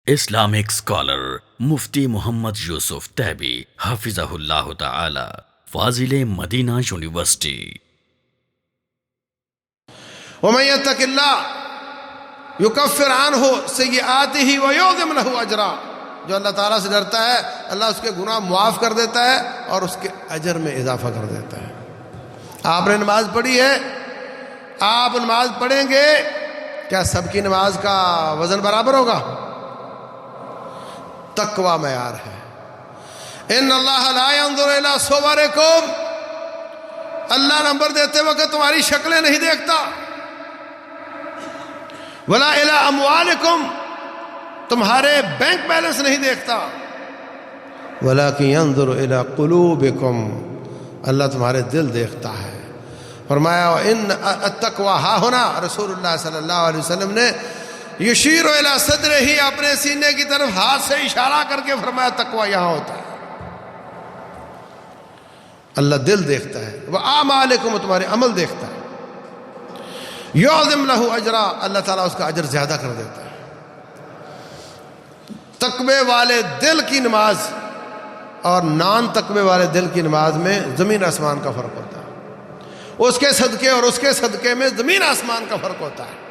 Islamic scholar مفتی محمد یوسف تیبی حفظہ اللہ تعالی، فاضل Medina university. ومن يتق اللہ یکفر عنہ سیئاتہ ویعظم لہ اجرا، جو اللہ تعالیٰ سے ڈرتا ہے اللہ اس کے گناہ معاف کر دیتا ہے اور اس کے اجر میں اضافہ کر دیتا ہے۔ آپ نے نماز پڑھی ہے، آپ نماز پڑھیں گے، کیا سب کی نماز کا وزن برابر ہوگا؟ تقوی معیار ہے۔ ان اللہ لا ينظر الى صورکم، اللہ نمبر دیتے وقت تمہاری شکلیں نہیں دیکھتا، ولا الى اموالکم، تمہارے بینک بیلنس نہیں دیکھتا، ولکن ينظر الى قلوبکم، اللہ تمہارے دل دیکھتا ہے۔ فرمایا ان التقوی ہا ہونا، رسول اللہ صلی اللہ علیہ وسلم نے یشیر الی صدرہ، ہی اپنے سینے کی طرف ہاتھ سے اشارہ کر کے فرمایا تقوی یہاں ہوتا ہے۔ اللہ دل دیکھتا ہے، وَأَعْمَالِكُمْ، تمہارے عمل دیکھتا ہے۔ یعظم لہ اجرا، اللہ تعالیٰ اس کا اجر زیادہ کر دیتا ہے۔ تقوی والے دل کی نماز اور نان تقوی والے دل کی نماز میں زمین آسمان کا فرق ہوتا ہے۔ اس کے صدقے اور اس کے صدقے میں زمین آسمان کا فرق ہوتا ہے۔